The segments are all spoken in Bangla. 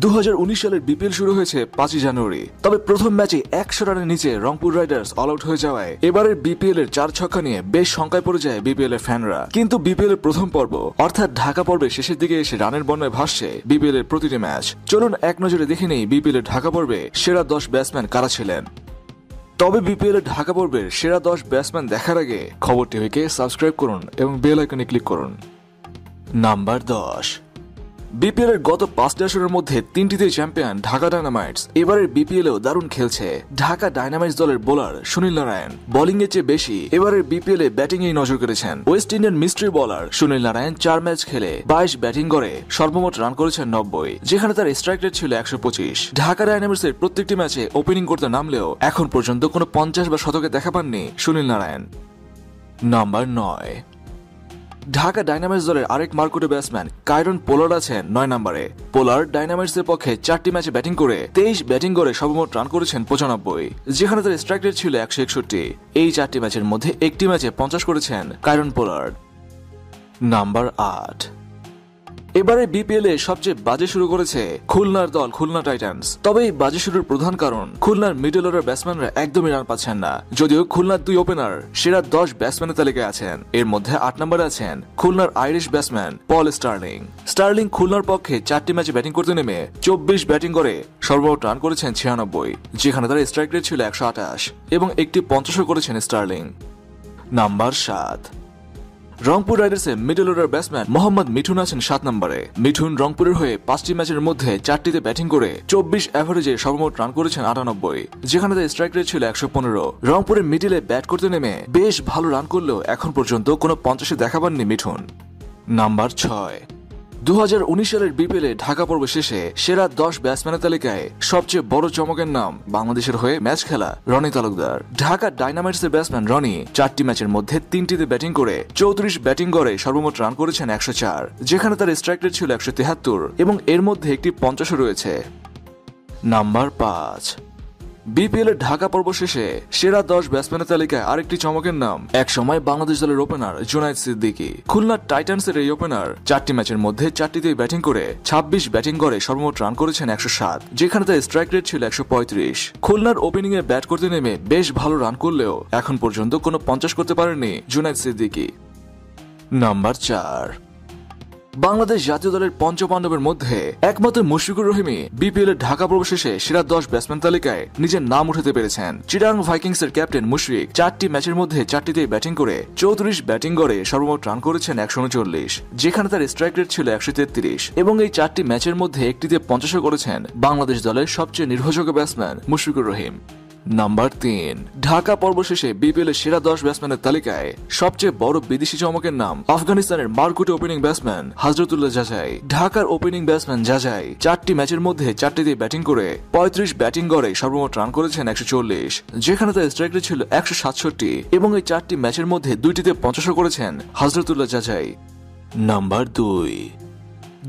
2019 সালের বিপিএল শুরু হয়েছে 5 জানুয়ারি। তবে প্রথম ম্যাচে 100 রানের নিচে রংপুর রাইডার্স অল আউট হয়ে যাওয়ায় এবারের বিপিএল এর 4 ছক্কা নিয়ে বেশ শঙ্কায় পড়ে যায় বিপিএল এর ফ্যানরা। কিন্তু বিপিএল এর প্রথম পর্ব অর্থাৎ ঢাকা পর্বে শেষের দিকে এসে রানের বন্যায় ভাসছে বিপিএল এর প্রতিটি ম্যাচ। চলুন এক নজরে দেখে নেই বিপিএল এর ঢাকা পর্বে সেরা 10 ব্যাটসম্যান কারা ছিলেন। তবে বিপিএল এর ঢাকা পর্বের সেরা 10 ব্যাটসম্যান দেখার আগে খবর টিভিকে সাবস্ক্রাইব করুন এবং বেল আইকনে ক্লিক করুন। নাম্বার 10। বিপিএল এর গত 5টি আসরের মধ্যে 3টিতে চ্যাম্পিয়ন ঢাকা ডায়নামাইটস। এবারের বিপিএল এও দারুণ খেলছে ঢাকা ডায়নামাইটস দলের বোলার সুনীল নারায়ণ। বোলিং এর চেয়ে বেশি এবারের বিপিএল এ ব্যাটিং এই নজর কেড়েছেন West Indian mystery bowler Sunil Narine. 4 match খেলে 22 ব্যাটিং করে সর্বমোট রান করেছেন 90, যেখানে তার স্ট্রাইক রেট ছিল 125। ঢাকা ডায়নামাইটস এর প্রত্যেকটি ম্যাচে ওপেনিং করতে নামলেও এখন পর্যন্ত কোনো 50 বা শতকে দেখা পাননি সুনীল নারায়ণ। নাম্বার 9। ঢাকা ডায়নামাইটস দলের আরেক মারকুটে ব্যাটসম্যান কাইরন পোলার্ড আছেন 9 নম্বরে। পোলার্ড ডায়নামাইটস এর পক্ষে 4টি ম্যাচে ব্যাটিং করে 23 ব্যাটিং করে সর্বমোট রান করেছেন 95, যেখানে তার স্ট্রাইক রেট ছিল 161। এই 4টি ম্যাচের মধ্যে একটি ম্যাচে 50 করেছেন কাইরন পোলার্ড। নাম্বার 8। এবারে বিপিএল এ সবচেয়ে বাজে শুরু করেছে খুলনার দল খুলনা টাইটান্স। তবে এই বাজে শুরুর প্রধান কারণ খুলনার মিডল অর্ডার ব্যাটসম্যানরা একদমই রান পাচ্ছেন না। যদিও খুলনার 2 ওপেনার সেরা 10 ব্যাটসম্যানের তালিকায় আছেন। এর মধ্যে 8 নম্বরে আছেন খুলনার Irish batsman Paul Stirling. Stirling খুলনার পক্ষে 4টি ম্যাচে ব্যাটিং করতে নেমে 24 ব্যাটিং করে সর্বমোট রান করেছেন 96, যেখানে তার স্ট্রাইক রেট ছিল 128 এবং একটি 50 করেছেন স্টার্লিং। নাম্বার 7। রংপুর রাইডার্সের middle order batsman Mohammad Mithun আছেন 7 নম্বরে। মিঠুন রংপুরের হয়ে 5টি ম্যাচের মধ্যে 4টিতে ব্যাটিং করে 24 এভারেজে সর্বমোট রান করেছেন 98, যেখানে তার স্ট্রাইক রেট ছিল 115। রংপুরের মিডিলে ব্যাট করতে নেমে বেশ ভালো রান করলেও এখন পর্যন্ত কোনো 50-এ দেখা পাননি মিঠুন। নাম্বার 6। 2019 সালের বিপিএল এ ঢাকা পর্ব শেষে সেরা 10 ব্যাটসম্যানের তালিকায় সবচেয়ে বড় চমকের নাম বাংলাদেশের হয়ে ম্যাচ খেলা রনি তালুকদার। ঢাকা ডায়নামাইটস এর ব্যাটসম্যান রনি 4টি ম্যাচের মধ্যে 3টিতে ব্যাটিং করে 34 ব্যাটিং করে সর্বমোট রান করেছেন 104, যেখানে তার স্ট্রাইক রেট ছিল 173 এবং এর মধ্যে একটি 50 রয়েছে। নাম্বার 5। বিপিএল এর ঢাকা পর্ব শেষে সেরা 10 ব্যাটসম্যানের তালিকায় আরেকটি চমকের নাম এক সময় বাংলাদেশ দলের ওপেনার জুনায়েদ সিদ্দিকী। খুলনা টাইটান্সের এই ওপেনার 4টি ম্যাচের মধ্যে 4টিতেই ব্যাটিং করে 26 ব্যাটিং করে সর্বমোট রান করেছেন 107, যেখানে তার স্ট্রাইক রেট ছিল 135। খুলনার ওপেনিং এ ব্যাট করতে নেমে বেশ ভালো রান করলেও এখন পর্যন্ত কোনো 50 করতে পারেননি জুনায়েদ সিদ্দিকী। নাম্বার 4। বাংলাদেশ জাতীয় দলের পঞ্চপাণ্ডবের মধ্যে একমাত্র মুশফিকুর রহিমই বিপিএল এর ঢাকা পর্ব শেষে সেরা 10 ব্যাটসম্যান তালিকায় নিজের নাম উঠাতে পেরেছেন। চিটাগং ভাইকিংস এর ক্যাপ্টেন মুশফিক 4টি ম্যাচের মধ্যে 4টিতেই ব্যাটিং করে 34 ব্যাটিং করে সর্বমোট রান করেছেন 139, যেখানে তার স্ট্রাইক রেট ছিল 133 এবং এই 4টি ম্যাচের মধ্যে একটিতে 50 করেছেন বাংলাদেশ দলের সবচেয়ে নির্ভরযোগ্য ব্যাটসম্যান মুশফিকুর রহিম। নাম্বার 3। ঢাকা পর্ব শেষে বিপিএল এর সেরা 10 ব্যাটসম্যানের তালিকায় সবচেয়ে বড় বিদেশি চমকের নাম আফগানিস্তানের মারকুটে ওপেনিং ব্যাটসম্যান হযরতুল্লাহ জাজাই। ঢাকার ওপেনিং ব্যাটসম্যান জাজাই 4টি ম্যাচের মধ্যে 4টিতে ব্যাটিং করে 35 ব্যাটিং করে সর্বমোট রান করেছেন 140, যেখানে তার স্ট্রাইক রেট ছিল 167 এবং এই 4টি ম্যাচের মধ্যে 2টিতে 50 করেছেন হযরতুল্লাহ জাজাই। নাম্বার 2।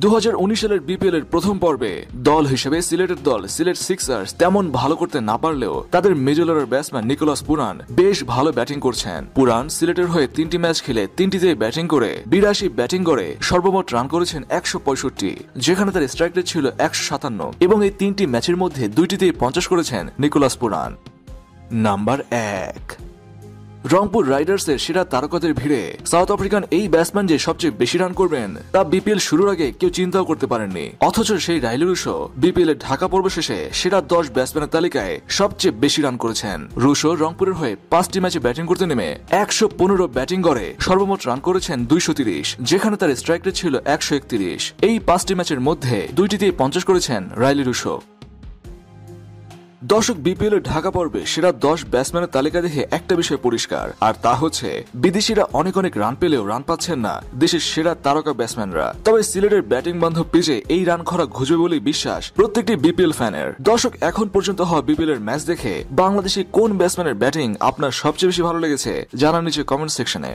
2019 সালের বিপিএল এর প্রথম পর্বে দল হিসেবে সিলেটের দল সিলেট সিক্সার্স তেমন ভালো করতে না পারলেও তাদের middle order batsman Nicholas Pooran বেশ ভালো ব্যাটিং করছেন। পুরান সিলেটের হয়ে 3টি ম্যাচ খেলে 3টিতে ব্যাটিং করে 82 ব্যাটিং করে সর্বমোট রান করেছেন 165, যেখানে তার স্ট্রাইক রেট ছিল 157 এবং এই 3টি ম্যাচের মধ্যে 2টিতেই 50 করেছেন নিকোলাস পুরান। নাম্বার 1। রংপুর রাইডার্সের সেরা তারকাদের ভিড়ে সাউথ আফ্রিকান এই ব্যাটসম্যান যে সবচেয়ে বেশি রান করবেন তা বিপিএল শুরুর আগে কেউ চিন্তাও করতে পারেননি। অথচ সেই রাইলি রুশো বিপিএল এর ঢাকা পর্ব শেষে সেরা 10 ব্যাটসম্যানের তালিকায় সবচেয়ে বেশি রান করেছেন। রুশো রংপুরের হয়ে 5টি ম্যাচে ব্যাটিং করতে নেমে 115 ব্যাটিং করে সর্বমোট রান করেছেন 230, যেখানে তার স্ট্রাইক রেট ছিল 131। এই 5টি ম্যাচের মধ্যে 2টিতেই 50 করেছেন রাইলি রুশো। দর্শক, বিপিএল এর ঢাকা পর্বে সেরা 10 ব্যাটসম্যানের তালিকা দেখে একটা বিষয় পরিষ্কার, আর তা হচ্ছে বিদেশিরা অনেক রান পেলেও রান পাচ্ছেন না দেশের সেরা তারকা ব্যাটসম্যানরা। তবে সিলেটের ব্যাটিং বান্ধব পিচে এই রান খরা ঘুচবে বলেই বিশ্বাস প্রত্যেকটি বিপিএল ফ্যানের। দর্শক, এখন পর্যন্ত হওয়া বিপিএল এর ম্যাচ দেখে বাংলাদেশি কোন ব্যাটসম্যানের ব্যাটিং আপনার সবচেয়ে বেশি ভালো লেগেছে জানান নিচে কমেন্ট সেকশনে।